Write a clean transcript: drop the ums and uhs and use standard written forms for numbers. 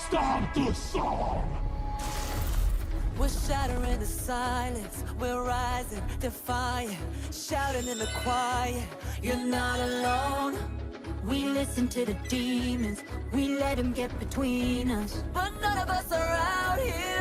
Start the song! We're shattering the silence, we're rising, defiant, shouting in the quiet. You're not alone. We listen to the demons, we let them get between us. But none of us are out here